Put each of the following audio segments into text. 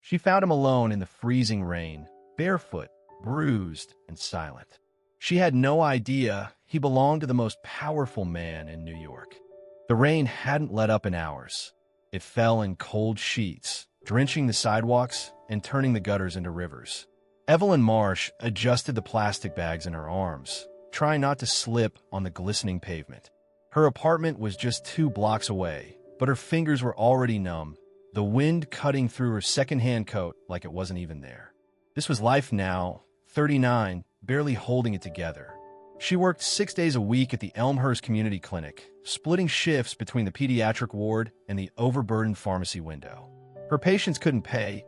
She found him alone in the freezing rain, barefoot, bruised, and silent. She had no idea he belonged to the most powerful man in New York. The rain hadn't let up in hours. It fell in cold sheets, drenching the sidewalks and turning the gutters into rivers. Evelyn Marsh adjusted the plastic bags in her arms, trying not to slip on the glistening pavement. Her apartment was just 2 blocks away, but her fingers were already numb, the wind cutting through her second-hand coat like it wasn't even there. This was life now, 39, barely holding it together. She worked 6 days a week at the Elmhurst Community Clinic, splitting shifts between the pediatric ward and the overburdened pharmacy window. Her patients couldn't pay,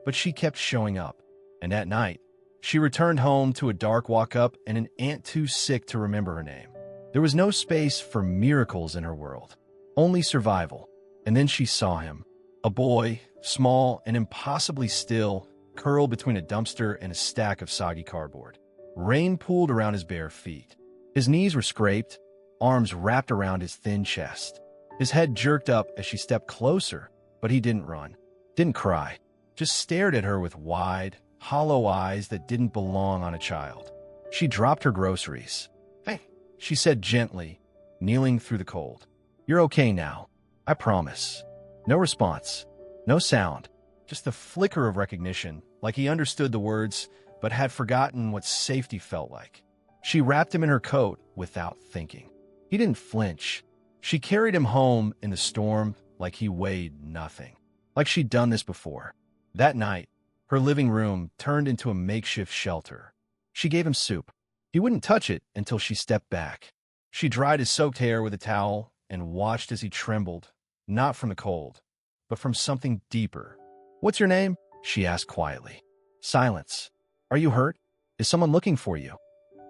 but she kept showing up. And at night, she returned home to a dark walk-up and an aunt too sick to remember her name. There was no space for miracles in her world, only survival. And then she saw him, a boy, small and impossibly still, curled between a dumpster and a stack of soggy cardboard. Rain pooled around his bare feet. His knees were scraped, arms wrapped around his thin chest. His head jerked up as she stepped closer, but he didn't run, didn't cry, just stared at her with wide, hollow eyes that didn't belong on a child. She dropped her groceries. "Hey," she said gently, kneeling through the cold. "You're okay now, I promise." No response, no sound, just the flicker of recognition, like he understood the words but had forgotten what safety felt like. She wrapped him in her coat without thinking. He didn't flinch. She carried him home in the storm like he weighed nothing, like she'd done this before. That night, her living room turned into a makeshift shelter. She gave him soup. He wouldn't touch it until she stepped back. She dried his soaked hair with a towel and watched as he trembled, not from the cold, but from something deeper. "What's your name?" she asked quietly. Silence. "Are you hurt? Is someone looking for you?"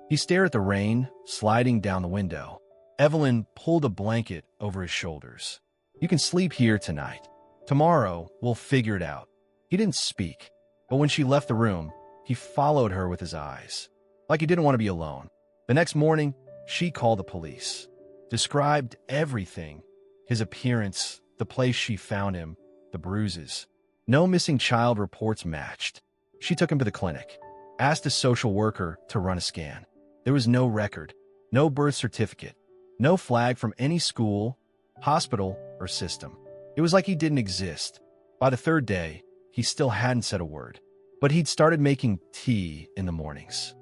He stared at the rain sliding down the window. Evelyn pulled a blanket over his shoulders. "You can sleep here tonight. Tomorrow, we'll figure it out." He didn't speak, but when she left the room, he followed her with his eyes, like he didn't want to be alone. The next morning, she called the police, described everything, his appearance, the place she found him, the bruises. No missing child reports matched. She took him to the clinic, asked a social worker to run a scan. There was no record, no birth certificate, no flag from any school, hospital, or system. It was like he didn't exist. By the third day, he still hadn't said a word. But he'd started making tea in the mornings,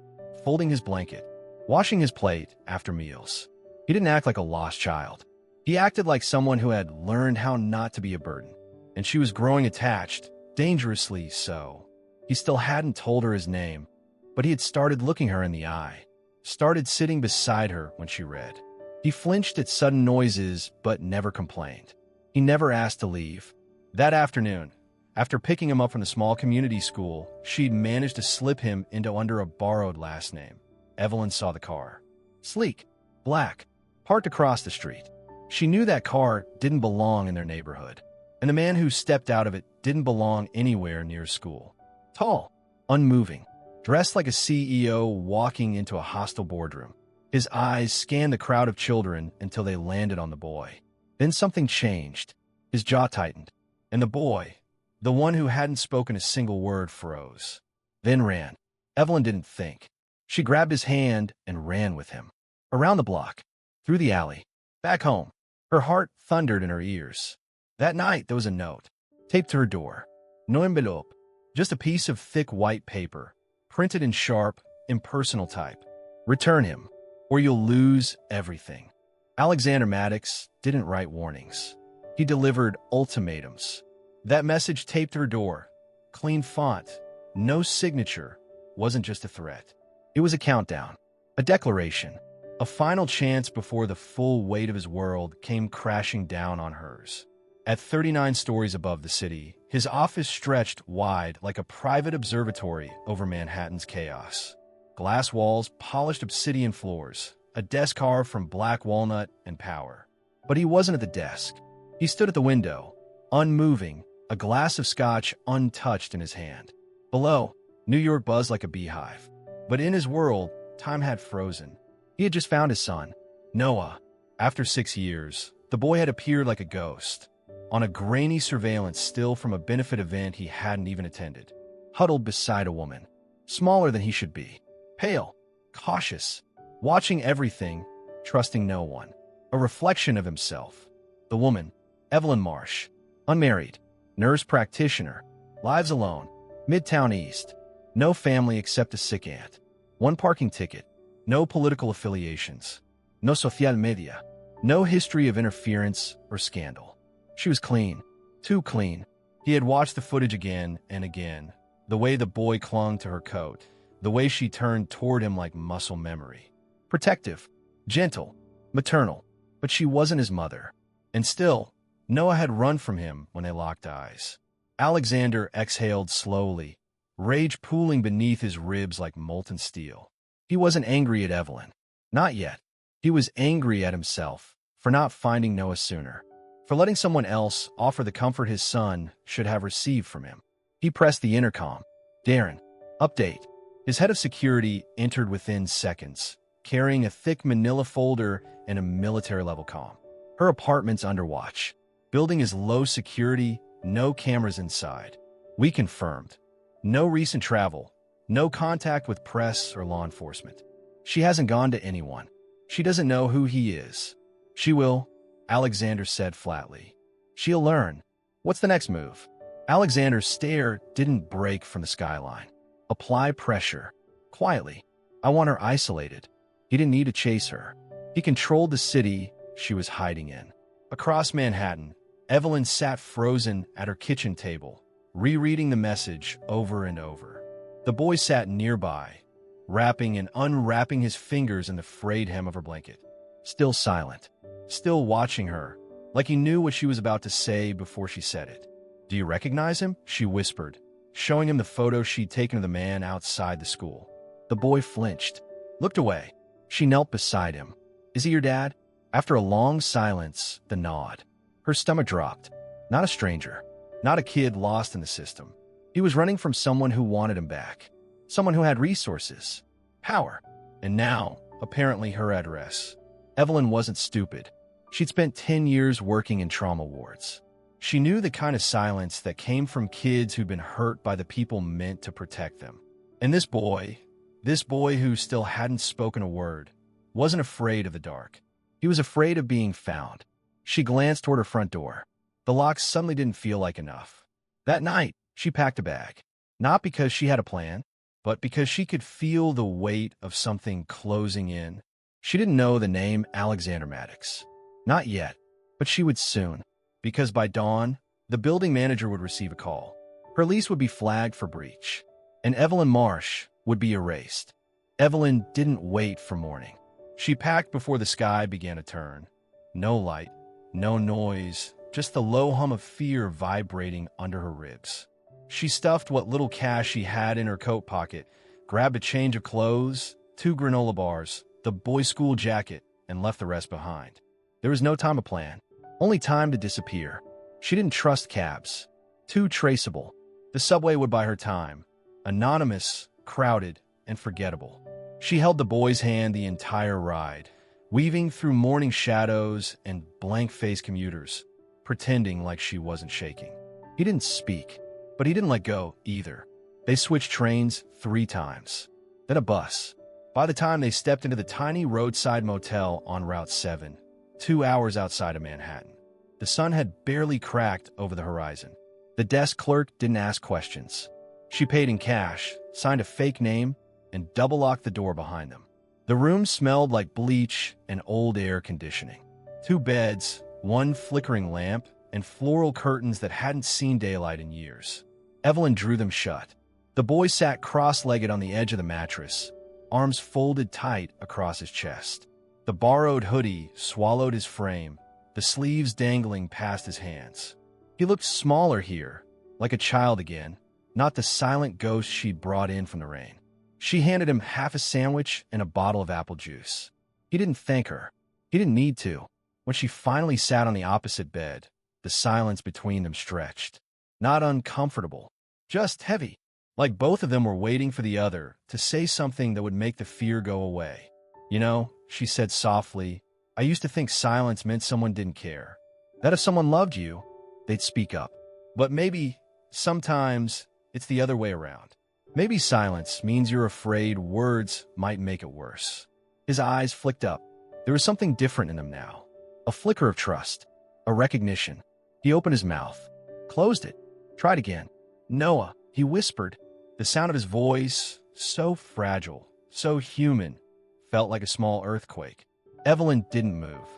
folding his blanket, washing his plate after meals. He didn't act like a lost child. He acted like someone who had learned how not to be a burden. And she was growing attached, dangerously so. He still hadn't told her his name, but he had started looking her in the eye, started sitting beside her when she read. He flinched at sudden noises, but never complained. He never asked to leave. That afternoon, after picking him up from the small community school, she'd managed to slip him into under a borrowed last name. Evelyn saw the car. Sleek, black, parked across the street. She knew that car didn't belong in their neighborhood, and the man who stepped out of it didn't belong anywhere near school. Tall, unmoving, dressed like a CEO walking into a hostile boardroom. His eyes scanned the crowd of children until they landed on the boy. Then something changed. His jaw tightened, and the boy, the one who hadn't spoken a single word, froze. Then ran. Evelyn didn't think. She grabbed his hand and ran with him. Around the block, through the alley, back home. Her heart thundered in her ears. That night, there was a note, taped to her door. No envelope, just a piece of thick white paper, printed in sharp, impersonal type. Return him, or you'll lose everything. Alexander Maddox didn't write warnings. He delivered ultimatums. That message taped to her door, clean font, no signature, wasn't just a threat. It was a countdown, a declaration, a final chance before the full weight of his world came crashing down on hers. At 39 stories above the city, his office stretched wide like a private observatory over Manhattan's chaos. Glass walls, polished obsidian floors, a desk carved from black walnut and power. But he wasn't at the desk. He stood at the window, unmoving, a glass of scotch untouched in his hand. Below, New York buzzed like a beehive. But in his world, time had frozen. He had just found his son, Noah. After 6 years, the boy had appeared like a ghost. on a grainy surveillance still from a benefit event he hadn't even attended, huddled beside a woman, smaller than he should be, pale, cautious, watching everything, trusting no one, a reflection of himself. The woman, Evelyn Marsh, unmarried, nurse practitioner, lives alone, Midtown East, no family except a sick aunt, one parking ticket, no political affiliations, no social media, no history of interference or scandal. She was clean, too clean. He had watched the footage again and again, the way the boy clung to her coat, the way she turned toward him like muscle memory. Protective, gentle, maternal, but she wasn't his mother. And still, Noah had run from him when they locked eyes. Alexander exhaled slowly, rage pooling beneath his ribs like molten steel. He wasn't angry at Evelyn. Not yet. He was angry at himself for not finding Noah sooner, for letting someone else offer the comfort his son should have received from him. He pressed the intercom. Darren, update. His head of security entered within seconds, carrying a thick manila folder and a military-level comm. Her apartment's under watch. Building is low security, no cameras inside. We confirmed. No recent travel, no contact with press or law enforcement. She hasn't gone to anyone. She doesn't know who he is. She will, Alexander said flatly. She'll learn. What's the next move? Alexander's stare didn't break from the skyline. Apply pressure. Quietly. I want her isolated. He didn't need to chase her. He controlled the city she was hiding in. Across Manhattan, Evelyn sat frozen at her kitchen table, rereading the message over and over. The boy sat nearby, wrapping and unwrapping his fingers in the frayed hem of her blanket. Still silent, still watching her, like he knew what she was about to say before she said it. Do you recognize him? She whispered, showing him the photo she'd taken of the man outside the school. The boy flinched, looked away. She knelt beside him. Is he your dad? After a long silence, the nod. Her stomach dropped. Not a stranger, not a kid lost in the system. He was running from someone who wanted him back, someone who had resources, power, and now, apparently, her address. Evelyn wasn't stupid. She'd spent 10 years working in trauma wards. She knew the kind of silence that came from kids who'd been hurt by the people meant to protect them. And this boy who still hadn't spoken a word, wasn't afraid of the dark. He was afraid of being found. She glanced toward her front door. The lock suddenly didn't feel like enough. That night, she packed a bag. Not because she had a plan, but because she could feel the weight of something closing in. She didn't know the name Alexander Maddox. Not yet, but she would soon. Because by dawn, the building manager would receive a call. Her lease would be flagged for breach, and Evelyn Marsh would be erased. Evelyn didn't wait for morning. She packed before the sky began to turn. No light, no noise, just the low hum of fear vibrating under her ribs. She stuffed what little cash she had in her coat pocket, grabbed a change of clothes, 2 granola bars, the boys' school jacket, and left the rest behind. There was no time to plan, only time to disappear. She didn't trust cabs. Too traceable. The subway would buy her time. Anonymous, crowded, and forgettable. She held the boy's hand the entire ride, weaving through morning shadows and blank-faced commuters, pretending like she wasn't shaking. He didn't speak, but he didn't let go either. They switched trains 3 times, then a bus. By the time they stepped into the tiny roadside motel on Route 7, 2 hours outside of Manhattan, the sun had barely cracked over the horizon. The desk clerk didn't ask questions. She paid in cash, signed a fake name, and double-locked the door behind them. The room smelled like bleach and old air conditioning. 2 beds, 1 flickering lamp, and floral curtains that hadn't seen daylight in years. Evelyn drew them shut. The boy sat cross-legged on the edge of the mattress, arms folded tight across his chest. The borrowed hoodie swallowed his frame, the sleeves dangling past his hands. He looked smaller here, like a child again, not the silent ghost she'd brought in from the rain. She handed him half a sandwich and a bottle of apple juice. He didn't thank her. He didn't need to. When she finally sat on the opposite bed, the silence between them stretched. Not uncomfortable, just heavy, like both of them were waiting for the other to say something that would make the fear go away. You know, she said softly, I used to think silence meant someone didn't care. That if someone loved you, they'd speak up. But maybe, sometimes, it's the other way around. Maybe silence means you're afraid words might make it worse. His eyes flicked up. There was something different in them now. A flicker of trust. A recognition. He opened his mouth. Closed it. Tried again. Noah, he whispered. The sound of his voice, so fragile, so human, felt like a small earthquake. Evelyn didn't move.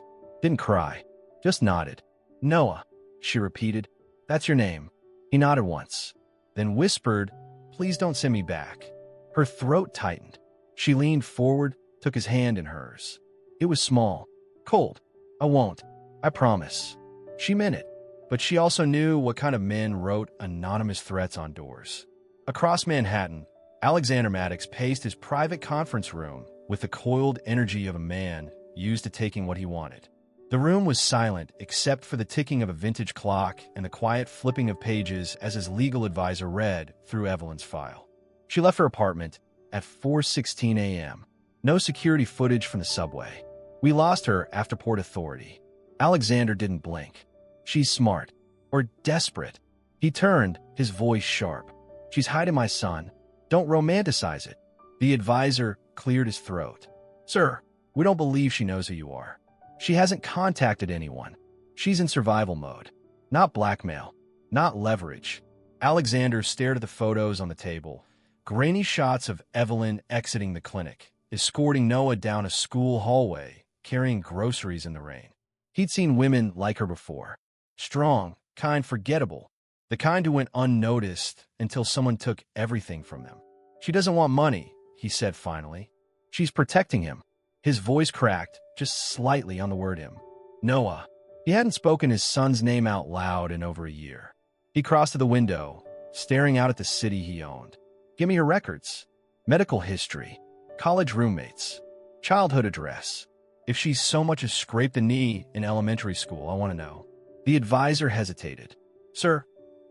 Didn't cry. Just nodded. Noah, she repeated. That's your name. He nodded once. Then whispered, please don't send me back. Her throat tightened. She leaned forward, took his hand in hers. It was small. Cold. I won't. I promise. She meant it. But she also knew what kind of men wrote anonymous threats on doors. Across Manhattan, Alexander Maddox paced his private conference room with the coiled energy of a man used to taking what he wanted. The room was silent except for the ticking of a vintage clock and the quiet flipping of pages as his legal advisor read through Evelyn's file. She left her apartment at 4:16 a.m. No security footage from the subway. We lost her after Port Authority. Alexander didn't blink. She's smart. Or desperate. He turned, his voice sharp. She's hiding my son. Don't romanticize it. The advisor cleared his throat. Sir, we don't believe she knows who you are. She hasn't contacted anyone. She's in survival mode. Not blackmail. Not leverage. Alexander stared at the photos on the table. Grainy shots of Evelyn exiting the clinic, escorting Noah down a school hallway, carrying groceries in the rain. He'd seen women like her before. Strong, kind, forgettable. The kind who went unnoticed until someone took everything from them. She doesn't want money, he said finally. She's protecting him. His voice cracked, just slightly on the word him. Noah. He hadn't spoken his son's name out loud in over a year. He crossed to the window, staring out at the city he owned. Give me your records. Medical history. College roommates. Childhood address. If she's so much as scraped a knee in elementary school, I want to know. The advisor hesitated. Sir,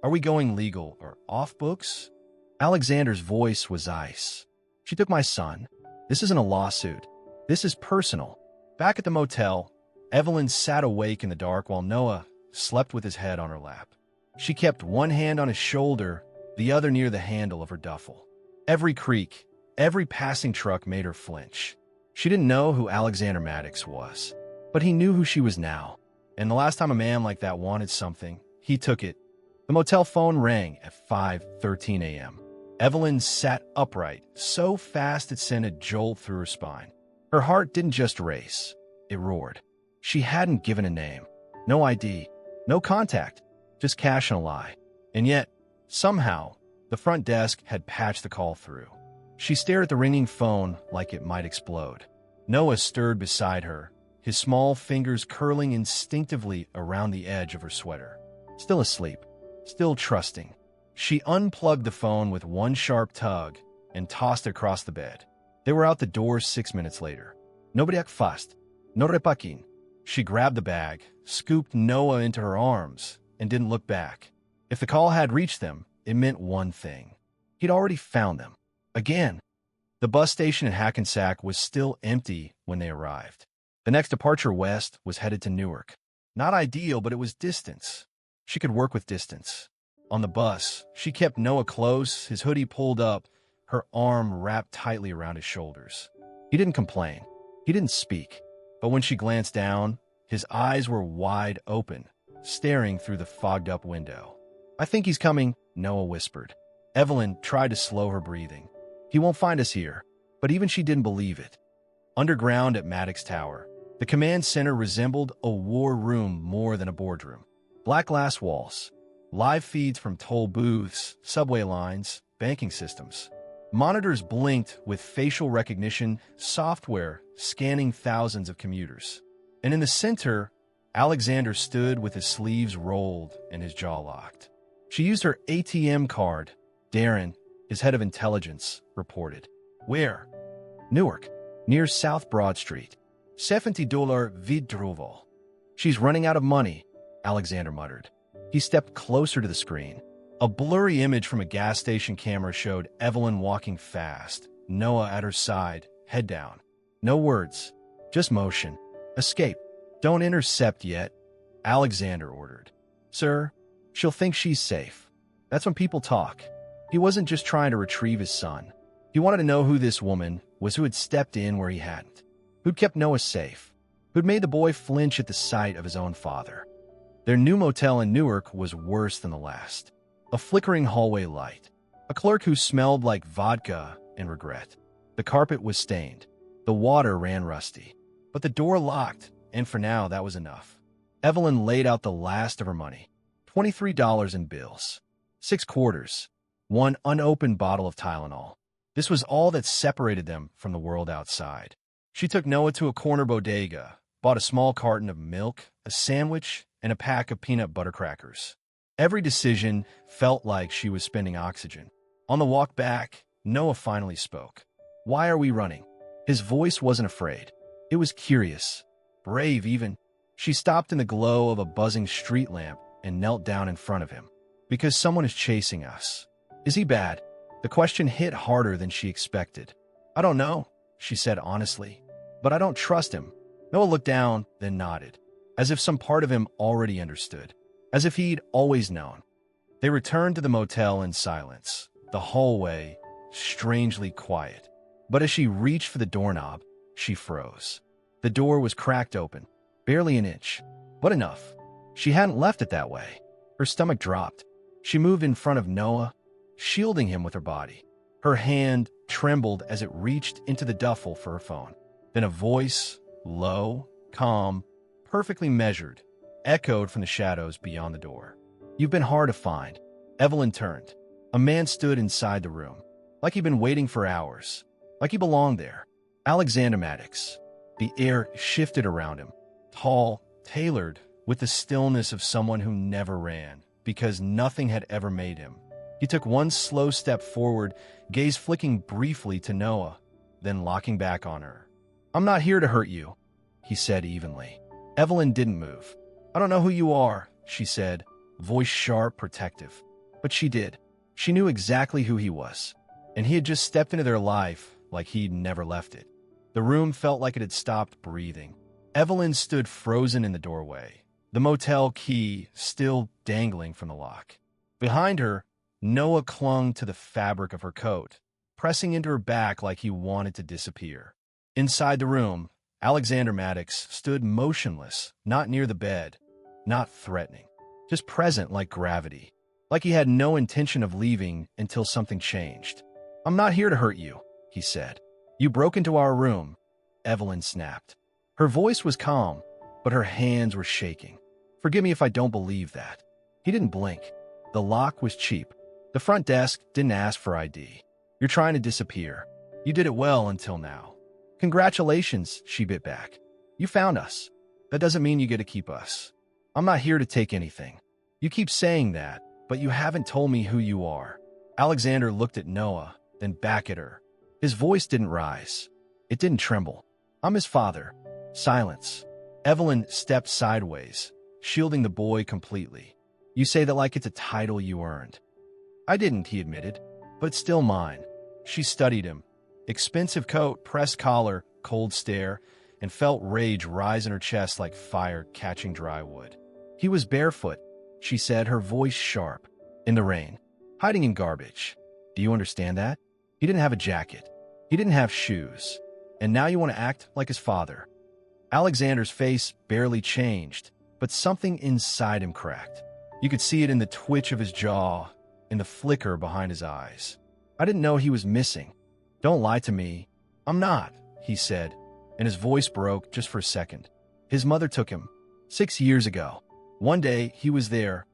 are we going legal or off books? Alexander's voice was ice. She took my son. This isn't a lawsuit. This is personal. Back at the motel, Evelyn sat awake in the dark while Noah slept with his head on her lap. She kept one hand on his shoulder, the other near the handle of her duffel. Every creak, every passing truck made her flinch. She didn't know who Alexander Maddox was, but he knew who she was now. And the last time a man like that wanted something, he took it. The motel phone rang at 5:13 a.m. Evelyn sat upright, so fast it sent a jolt through her spine. Her heart didn't just race, it roared. She hadn't given a name. No ID, no contact, just cash and a lie. And yet, somehow, the front desk had patched the call through. She stared at the ringing phone like it might explode. Noah stirred beside her, his small fingers curling instinctively around the edge of her sweater. Still asleep, still trusting. She unplugged the phone with one sharp tug and tossed it across the bed. They were out the door 6 minutes later. Nobody jak fast. No repakin. She grabbed the bag, scooped Noah into her arms, and didn't look back. If the call had reached them, it meant one thing. He'd already found them. Again. The bus station in Hackensack was still empty when they arrived. The next departure west was headed to Newark. Not ideal, but it was distance. She could work with distance. On the bus, she kept Noah close, his hoodie pulled up, her arm wrapped tightly around his shoulders. He didn't complain. He didn't speak. But when she glanced down, his eyes were wide open, staring through the fogged-up window. I think he's coming, Noah whispered. Evelyn tried to slow her breathing. He won't find us here. But even she didn't believe it. Underground at Maddox Tower, the command center resembled a war room more than a boardroom. Black glass walls, live feeds from toll booths, subway lines, banking systems. Monitors blinked with facial recognition software scanning thousands of commuters. And in the center, Alexander stood with his sleeves rolled and his jaw locked. She used her ATM card. Darren, his head of intelligence, reported. Where? Newark, near South Broad Street. $70 vidruval. She's running out of money, Alexander muttered. He stepped closer to the screen. A blurry image from a gas station camera showed Evelyn walking fast, Noah at her side, head down. No words, just motion. Escape. Don't intercept yet, Alexander ordered. Sir, She'll think she's safe. That's when people talk. He wasn't just trying to retrieve his son. He wanted to know who this woman was who had stepped in where he hadn't, who'd kept Noah safe, who'd made the boy flinch at the sight of his own father. Their new motel in Newark was worse than the last. A flickering hallway light. A clerk who smelled like vodka and regret. The carpet was stained. The water ran rusty. But the door locked, and for now that was enough. Evelyn laid out the last of her money. $23 in bills. 6 quarters. 1 unopened bottle of Tylenol. This was all that separated them from the world outside. She took Noah to a corner bodega, bought a small carton of milk, a sandwich, and a pack of peanut butter crackers. Every decision felt like she was spending oxygen. On the walk back, Noah finally spoke. "Why are we running?" His voice wasn't afraid. It was curious, brave even. She stopped in the glow of a buzzing street lamp and knelt down in front of him. "Because someone is chasing us." "Is he bad?" The question hit harder than she expected. "I don't know," she said honestly, "but I don't trust him." Noah looked down, then nodded, as if some part of him already understood, as if he'd always known. They returned to the motel in silence, the hallway strangely quiet. But as she reached for the doorknob, she froze. The door was cracked open, barely an inch, but enough. She hadn't left it that way. Her stomach dropped. She moved in front of Noah, shielding him with her body. Her hand trembled as it reached into the duffel for her phone. Then a voice, low, calm, perfectly measured, echoed from the shadows beyond the door. "You've been hard to find." Evelyn turned. A man stood inside the room, like he'd been waiting for hours, like he belonged there. Alexander Maddox. The air shifted around him, tall, tailored, with the stillness of someone who never ran, because nothing had ever made him. He took one slow step forward, gaze flicking briefly to Noah, then locking back on her. "I'm not here to hurt you," he said evenly. Evelyn didn't move. "I don't know who you are," she said, voice sharp, protective. But she did. She knew exactly who he was, and he had just stepped into their life like he'd never left it. The room felt like it had stopped breathing. Evelyn stood frozen in the doorway, the motel key still dangling from the lock. Behind her, Noah clung to the fabric of her coat, pressing into her back like he wanted to disappear. Inside the room, Alexander Maddox stood motionless, not near the bed, not threatening, just present like gravity, like he had no intention of leaving until something changed. "I'm not here to hurt you," he said. "You broke into our room," Evelyn snapped. Her voice was calm, but her hands were shaking. "Forgive me if I don't believe that." He didn't blink. The lock was cheap. The front desk didn't ask for ID. "You're trying to disappear. You did it well until now." "Congratulations," she bit back. "You found us. That doesn't mean you get to keep us. I'm not here to take anything. You keep saying that, but you haven't told me who you are." Alexander looked at Noah, then back at her. His voice didn't rise. It didn't tremble. "I'm his father." Silence. Evelyn stepped sideways, shielding the boy completely. "You say that like it's a title you earned." "I didn't," he admitted, "but it's still mine." She studied him. Expensive coat, pressed collar, cold stare, and felt rage rise in her chest like fire catching dry wood. "He was barefoot," she said, her voice sharp, "in the rain, hiding in garbage. Do you understand that? He didn't have a jacket. He didn't have shoes. And now you want to act like his father." Alexander's face barely changed, but something inside him cracked. You could see it in the twitch of his jaw, in the flicker behind his eyes. "I didn't know he was missing. Don't lie to me." "I'm not," he said, and his voice broke just for a second. "His mother took him 6 years ago. One day he was there,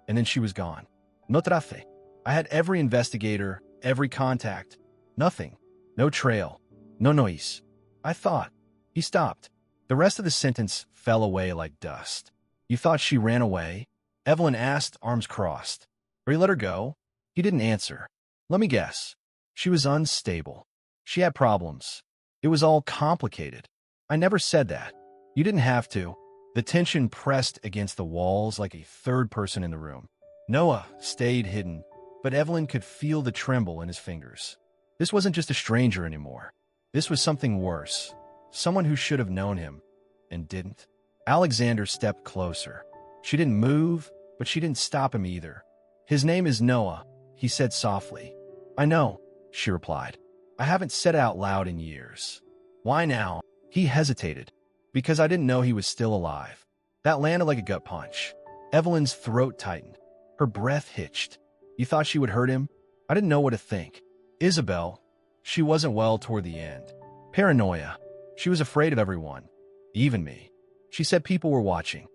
and then she was gone. No trace. I had every investigator, every contact. Nothing. No trail. No noise. I thought." He stopped. The rest of the sentence fell away like dust. "You thought she ran away?" Evelyn asked, arms crossed. "Or you let her go?" He didn't answer. "Let me guess. She was unstable. She had problems. It was all complicated." "I never said that. You didn't have to." The tension pressed against the walls like a third person in the room. Noah stayed hidden, but Evelyn could feel the tremble in his fingers. This wasn't just a stranger anymore. This was something worse. Someone who should have known him and didn't. Alexander stepped closer. She didn't move, but she didn't stop him either. "His name is Noah," he said softly. "I know," she replied. "I haven't said it out loud in years." "Why now?" He hesitated. "Because I didn't know he was still alive." That landed like a gut punch. Evelyn's throat tightened. Her breath hitched. "You thought she would hurt him?" I didn't know what to think. Isabel, she wasn't well toward the end. Paranoia. She was afraid of everyone, even me. She said people were watching,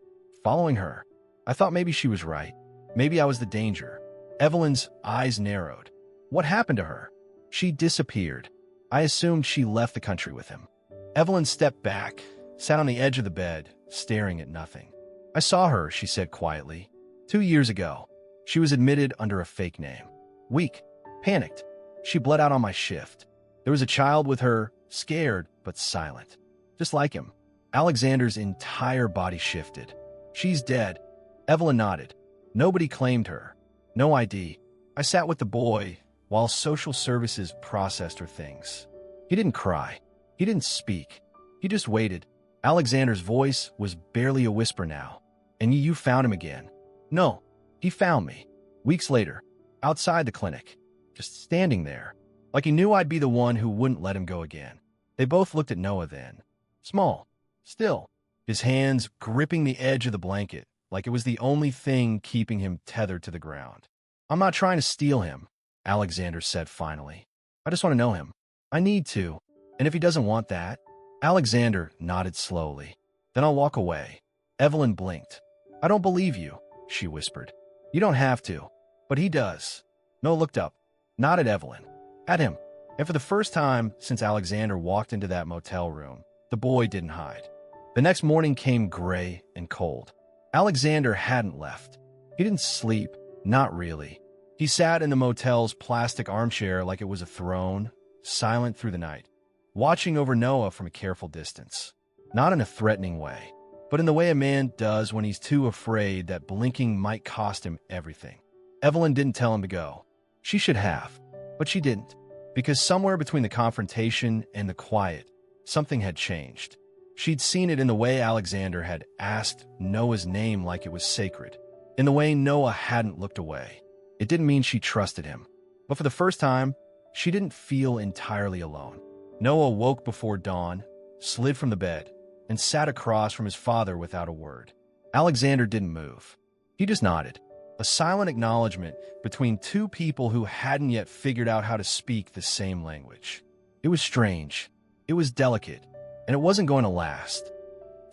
following her. I thought maybe she was right. Maybe I was the danger. Evelyn's eyes narrowed. What happened to her? She disappeared. I assumed she left the country with him. Evelyn stepped back, sat on the edge of the bed, staring at nothing. "I saw her," she said quietly. 2 years ago. She was admitted under a fake name. Weak, panicked. She bled out on my shift. There was a child with her, scared but silent. Just like him. Alexander's entire body shifted. "She's dead." Evelyn nodded. Nobody claimed her. No ID. I sat with the boy while social services processed her things. He didn't cry. He didn't speak. He just waited. Alexander's voice was barely a whisper now. "And you found him again?" "No, he found me. Weeks later, outside the clinic, just standing there, like he knew I'd be the one who wouldn't let him go again." They both looked at Noah then. Small, still, his hands gripping the edge of the blanket, like it was the only thing keeping him tethered to the ground. "I'm not trying to steal him," Alexander said finally. "I just want to know him. I need to. And if he doesn't want that..." Alexander nodded slowly. "Then I'll walk away." Evelyn blinked. "I don't believe you," she whispered. "You don't have to." "But he does." Noah looked up, not at Evelyn, at him. And for the first time since Alexander walked into that motel room, the boy didn't hide. The next morning came gray and cold. Alexander hadn't left. He didn't sleep, not really. He sat in the motel's plastic armchair like it was a throne, silent through the night, watching over Noah from a careful distance. Not in a threatening way, but in the way a man does when he's too afraid that blinking might cost him everything. Evelyn didn't tell him to go. She should have, but she didn't, because somewhere between the confrontation and the quiet, something had changed. She'd seen it in the way Alexander had asked Noah's name like it was sacred, in the way Noah hadn't looked away. It didn't mean she trusted him, but for the first time, she didn't feel entirely alone. Noah woke before dawn, slid from the bed, and sat across from his father without a word. Alexander didn't move. He just nodded, a silent acknowledgement between two people who hadn't yet figured out how to speak the same language. It was strange. It was delicate, and it wasn't going to last.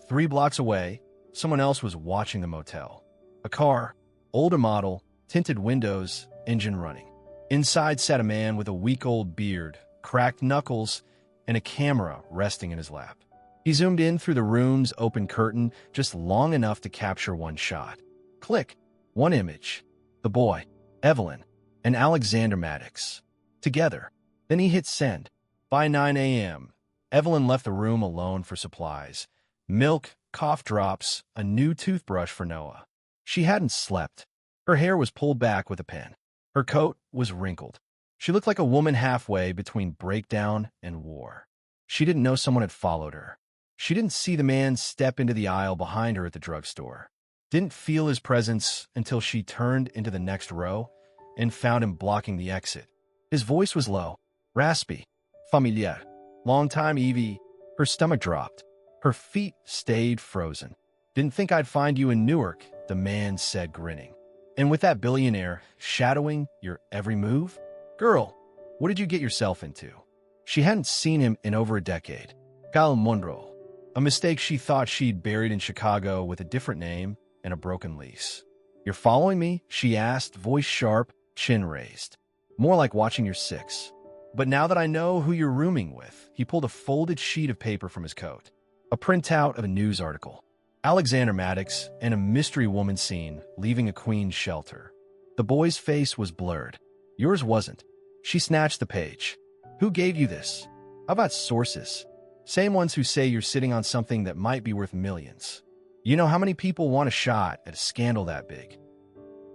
3 blocks away, someone else was watching the motel. A car, older model, tinted windows, engine running. Inside sat a man with a week-old beard, cracked knuckles, and a camera resting in his lap. He zoomed in through the room's open curtain just long enough to capture one shot. Click. One image. The boy, Evelyn, and Alexander Maddox. Together. Then he hit send. By 9 a.m., Evelyn left the room alone for supplies. Milk, cough drops, a new toothbrush for Noah. She hadn't slept. Her hair was pulled back with a pin. Her coat was wrinkled. She looked like a woman halfway between breakdown and war. She didn't know someone had followed her. She didn't see the man step into the aisle behind her at the drugstore. Didn't feel his presence until she turned into the next row and found him blocking the exit. His voice was low, raspy, familiar. "Long time, Evie." Her stomach dropped. Her feet stayed frozen. "Didn't think I'd find you in Newark," the man said, grinning. "And with that billionaire shadowing your every move? Girl, what did you get yourself into?" She hadn't seen him in over a decade. Gal Monroe, a mistake she thought she'd buried in Chicago with a different name and a broken lease. "You're following me?" she asked, voice sharp, chin raised. "More like watching your 6. But now that I know who you're rooming with," he pulled a folded sheet of paper from his coat. A printout of a news article. Alexander Maddox and a mystery woman seen leaving a queen's shelter. The boy's face was blurred. "Yours wasn't." She snatched the page. "Who gave you this?" "How about sources? Same ones who say you're sitting on something that might be worth millions. You know how many people want a shot at a scandal that big?"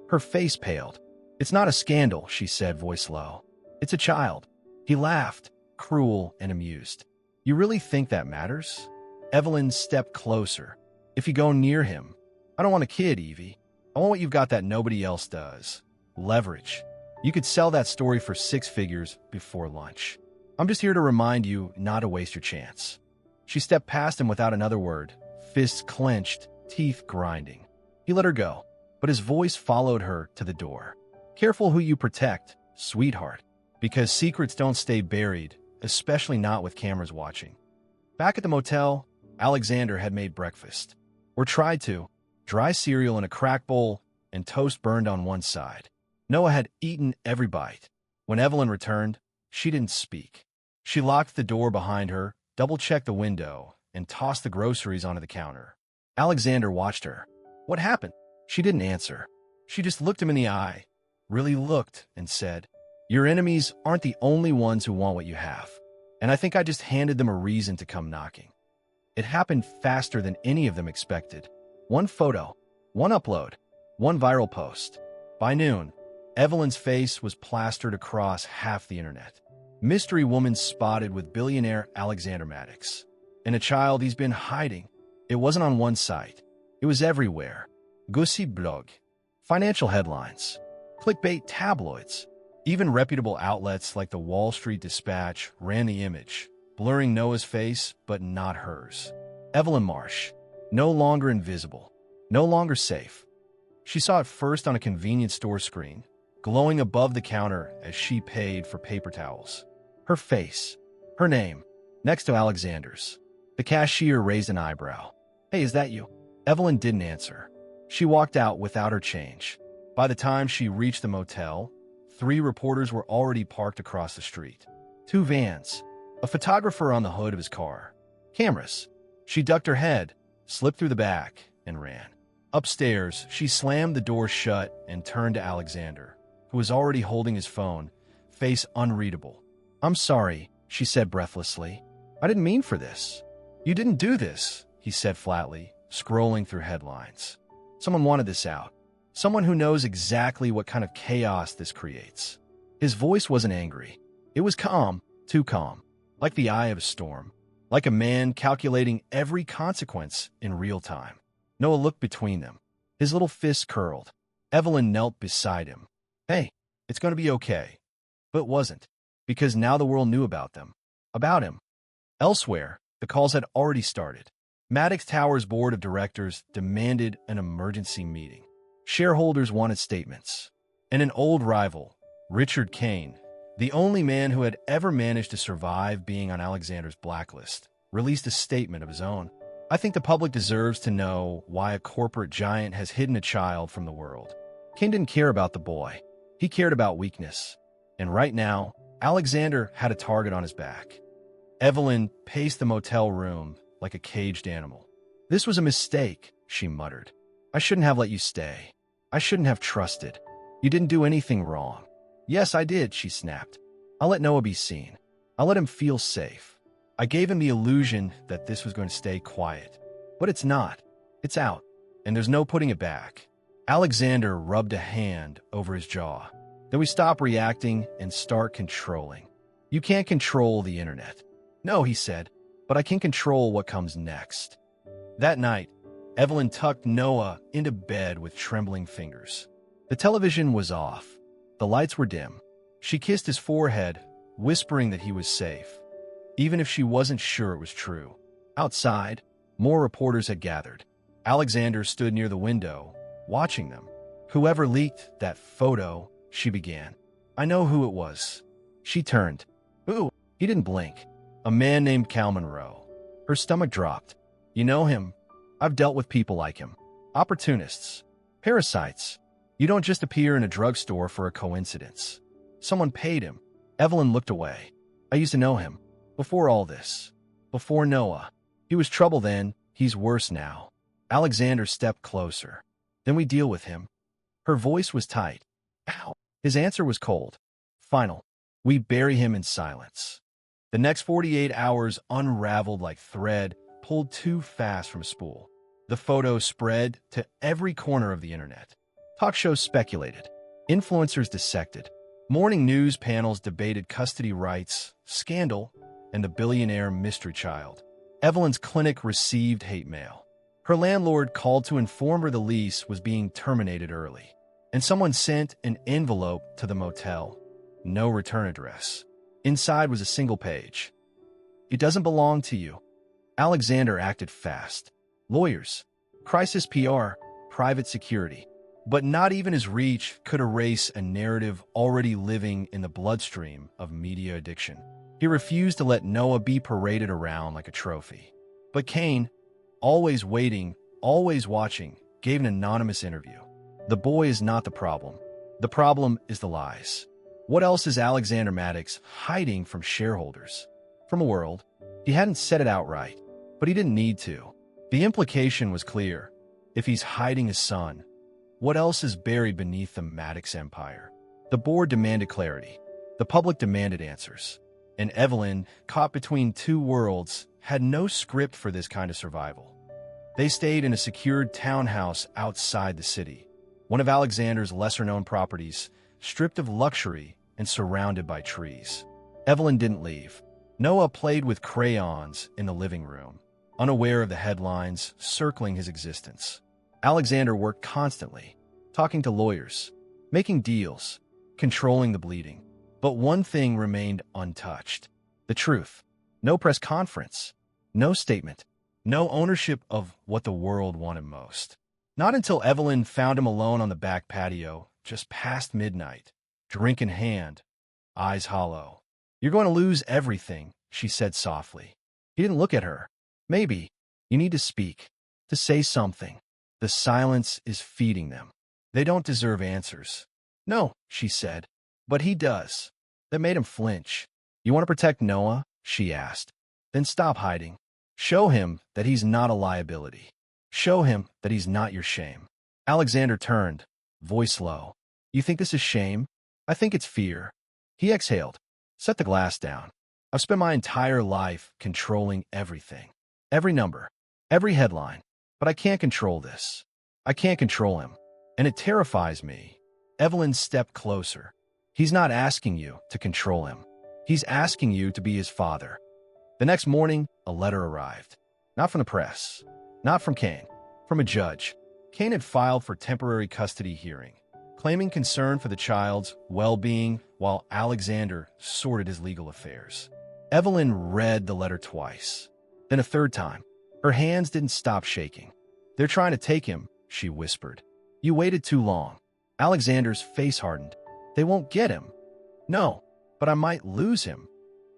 Her face paled. "It's not a scandal," she said, voice low. "It's a child." He laughed, cruel and amused. "You really think that matters?" Evelyn stepped closer. "If you go near him..." "I don't want a kid, Evie. I want what you've got that nobody else does. Leverage. You could sell that story for 6 figures before lunch. I'm just here to remind you not to waste your chance. She stepped past him without another word, fists clenched, teeth grinding. He let her go, but his voice followed her to the door. Careful who you protect, sweetheart, because secrets don't stay buried, especially not with cameras watching. Back at the motel, Alexander had made breakfast, or tried to, dry cereal in a crack bowl and toast burned on one side. Noah had eaten every bite. When Evelyn returned, she didn't speak. She locked the door behind her, double-checked the window, and tossed the groceries onto the counter. Alexander watched her. What happened? She didn't answer. She just looked him in the eye, really looked, and said, "Your enemies aren't the only ones who want what you have. And I think I just handed them a reason to come knocking." It happened faster than any of them expected. One photo, one upload, one viral post. By noon, Evelyn's face was plastered across half the internet. Mystery woman spotted with billionaire Alexander Maddox. And a child he's been hiding. It wasn't on one site. It was everywhere. Gussie blog, financial headlines, clickbait tabloids. Even reputable outlets like the Wall Street Dispatch ran the image, blurring Noah's face, but not hers. Evelyn Marsh, no longer invisible, no longer safe. She saw it first on a convenience store screen, glowing above the counter as she paid for paper towels. Her face, her name, next to Alexander's. The cashier raised an eyebrow. "Hey, is that you?" Evelyn didn't answer. She walked out without her change. By the time she reached the motel, 3 reporters were already parked across the street. 2 vans, a photographer on the hood of his car, cameras. She ducked her head, slipped through the back, and ran. Upstairs, she slammed the door shut and turned to Alexander, who was already holding his phone, face unreadable. "I'm sorry," she said breathlessly. "I didn't mean for this." "You didn't do this," he said flatly, scrolling through headlines. "Someone wanted this out. Someone who knows exactly what kind of chaos this creates." His voice wasn't angry. It was calm, too calm, like the eye of a storm, like a man calculating every consequence in real time. Noah looked between them, his little fists curled. Evelyn knelt beside him. "Hey, it's going to be okay." But it wasn't, because now the world knew about them, about him. Elsewhere, the calls had already started. Maddox Tower's board of directors demanded an emergency meeting. Shareholders wanted statements. And an old rival, Richard Kane, the only man who had ever managed to survive being on Alexander's blacklist, released a statement of his own. "I think the public deserves to know why a corporate giant has hidden a child from the world." Kane didn't care about the boy. He cared about weakness. And right now, Alexander had a target on his back. Evelyn paced the motel room like a caged animal. "This was a mistake," she muttered. "I shouldn't have let you stay. I shouldn't have trusted. You didn't do anything wrong." "Yes, I did," she snapped. "I'll let Noah be seen. I'll let him feel safe. I gave him the illusion that this was going to stay quiet. But it's not. It's out. And there's no putting it back." Alexander rubbed a hand over his jaw. "Then we stop reacting and start controlling." "You can't control the internet." "No," he said, "but I can control what comes next." That night, Evelyn tucked Noah into bed with trembling fingers. The television was off. The lights were dim. She kissed his forehead, whispering that he was safe, even if she wasn't sure it was true. Outside, more reporters had gathered. Alexander stood near the window, watching them. "Whoever leaked that photo," she began. "I know who it was." She turned. "Who?" He didn't blink. "A man named Cal Monroe." Her stomach dropped. "You know him? I've dealt with people like him. Opportunists. Parasites. You don't just appear in a drugstore for a coincidence. Someone paid him." Evelyn looked away. "I used to know him. Before all this. Before Noah. He was trouble then. He's worse now." Alexander stepped closer. "Then we deal with him." Her voice was tight. "Ow." His answer was cold. "Final. We bury him in silence." The next 48 hours unraveled like thread pulled too fast from a spool. The photo spread to every corner of the internet. Talk shows speculated. Influencers dissected. Morning news panels debated custody rights, scandal, and the billionaire mystery child. Evelyn's clinic received hate mail. Her landlord called to inform her the lease was being terminated early, and someone sent an envelope to the motel. No return address. Inside was a single page. It doesn't belong to you. Alexander acted fast. Lawyers, crisis PR, private security. But not even his reach could erase a narrative already living in the bloodstream of media addiction. He refused to let Noah be paraded around like a trophy. But Kane, always waiting, always watching, gave an anonymous interview. The boy is not the problem. The problem is the lies. What else is Alexander Maddox hiding from shareholders? From a world. He hadn't said it outright, but he didn't need to. The implication was clear. If he's hiding his son, what else is buried beneath the Maddox empire? The board demanded clarity. The public demanded answers. And Evelyn, caught between two worlds, had no script for this kind of survival. They stayed in a secured townhouse outside the city, one of Alexander's lesser-known properties, stripped of luxury and surrounded by trees. Evelyn didn't leave. Noah played with crayons in the living room, unaware of the headlines circling his existence. Alexander worked constantly, talking to lawyers, making deals, controlling the bleeding. But one thing remained untouched: the truth. No press conference, no statement, no ownership of what the world wanted most. Not until Evelyn found him alone on the back patio, just past midnight, drink in hand, eyes hollow. "You're going to lose everything," she said softly. He didn't look at her. "Maybe. You need to speak, to say something." The silence is feeding them. They don't deserve answers. "No," she said. "But he does." That made him flinch. "You want to protect Noah?" she asked. "Then stop hiding. Show him that he's not a liability. Show him that he's not your shame." Alexander turned, voice low. "You think this is shame? I think it's fear." He exhaled. "Set the glass down. I've spent my entire life controlling everything. Every number, every headline. But I can't control this. I can't control him. And it terrifies me." Evelyn stepped closer. "He's not asking you to control him. He's asking you to be his father." The next morning, a letter arrived. Not from the press. Not from Kane. From a judge. Kane had filed for temporary custody hearing, claiming concern for the child's well-being while Alexander sorted his legal affairs. Evelyn read the letter twice, then a third time. Her hands didn't stop shaking. "They're trying to take him," she whispered. "You waited too long." Alexander's face hardened. "They won't get him." "No, but I might lose him."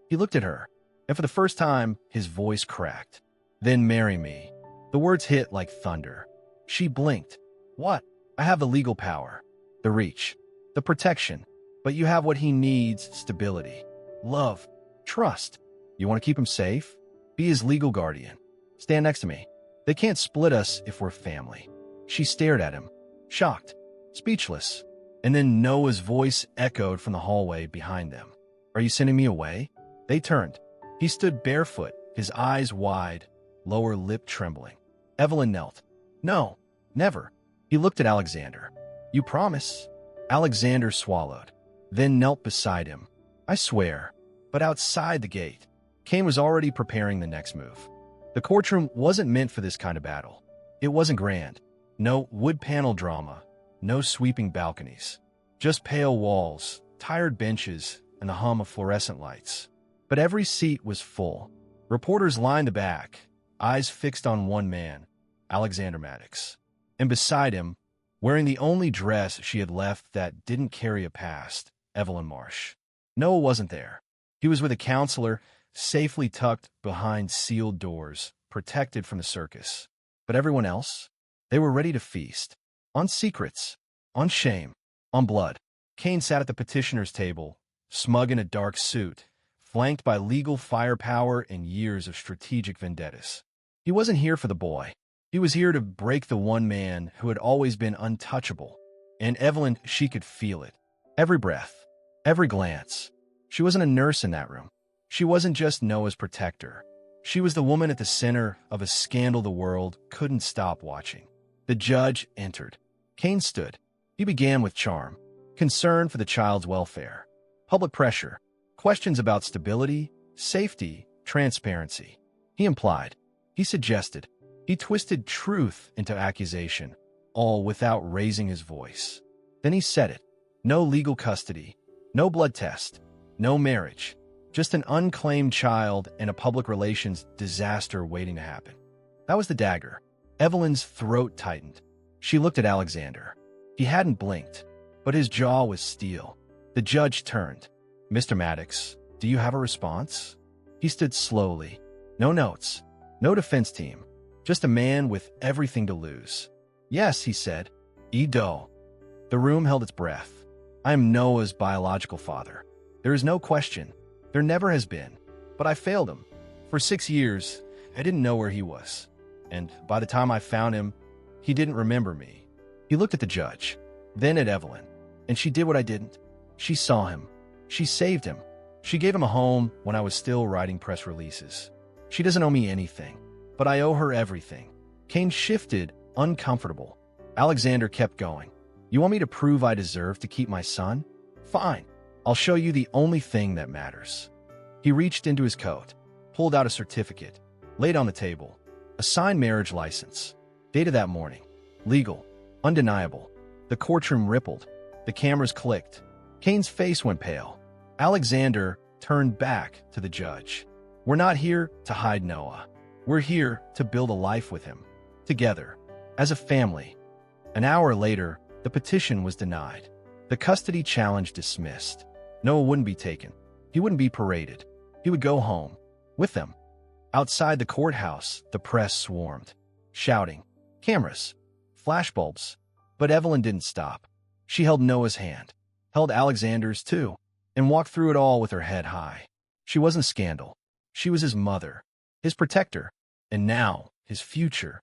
He looked at her, and for the first time, his voice cracked. "Then marry me." The words hit like thunder. She blinked. "What?" "I have the legal power, the reach, the protection, but you have what he needs: stability, love, trust. You want to keep him safe? Be his legal guardian. Stand next to me. They can't split us if we're family." She stared at him, shocked, speechless. And then Noah's voice echoed from the hallway behind them. "Are you sending me away?" They turned. He stood barefoot, his eyes wide, lower lip trembling. Evelyn knelt. "No, never." He looked at Alexander. "You promise?" Alexander swallowed, then knelt beside him. "I swear." But outside the gate, Kane was already preparing the next move. The courtroom wasn't meant for this kind of battle. It wasn't grand. No wood panel drama, no sweeping balconies. Just pale walls, tired benches, and the hum of fluorescent lights. But every seat was full. Reporters lined the back, eyes fixed on one man, Alexander Maddox. And beside him, wearing the only dress she had left that didn't carry a past, Evelyn Marsh. Noah wasn't there. He was with a counselor, safely tucked behind sealed doors, protected from the circus. But everyone else? They were ready to feast. On secrets, on shame, on blood. Kane sat at the petitioner's table, smug in a dark suit, flanked by legal firepower and years of strategic vendettas. He wasn't here for the boy. He was here to break the one man who had always been untouchable. And Evelyn, she could feel it. Every breath, every glance. She wasn't a nurse in that room. She wasn't just Noah's protector. She was the woman at the center of a scandal the world couldn't stop watching. The judge entered. Kane stood. He began with charm, concern for the child's welfare, public pressure, questions about stability, safety, transparency. He implied. He suggested. He twisted truth into accusation, all without raising his voice. Then he said it. No legal custody, no blood test, no marriage, just an unclaimed child and a public relations disaster waiting to happen. That was the dagger. Evelyn's throat tightened. She looked at Alexander. He hadn't blinked, but his jaw was steel. The judge turned. "Mr. Maddox, do you have a response?" He stood slowly. No notes, no defense team, just a man with everything to lose. "Yes," he said. "Edo." The room held its breath. "I am Noah's biological father. There is no question. There never has been. But I failed him. For 6 years, I didn't know where he was. And by the time I found him, he didn't remember me." He looked at the judge, then at Evelyn. "And she did what I didn't. She saw him. She saved him. She gave him a home when I was still writing press releases. She doesn't owe me anything, but I owe her everything." Kane shifted, uncomfortable. Alexander kept going. "You want me to prove I deserve to keep my son? Fine. I'll show you the only thing that matters." He reached into his coat, pulled out a certificate, laid on the table. A signed marriage license. Dated that morning. Legal. Undeniable. The courtroom rippled. The cameras clicked. Kane's face went pale. Alexander turned back to the judge. "We're not here to hide Noah. We're here to build a life with him. Together. As a family." An hour later, the petition was denied. The custody challenge dismissed. Noah wouldn't be taken. He wouldn't be paraded. He would go home. With them. Outside the courthouse, the press swarmed. Shouting. Cameras. Flashbulbs. But Evelyn didn't stop. She held Noah's hand. Held Alexander's too. And walked through it all with her head high. She wasn't scandal. She was his mother. His protector. And now, his future.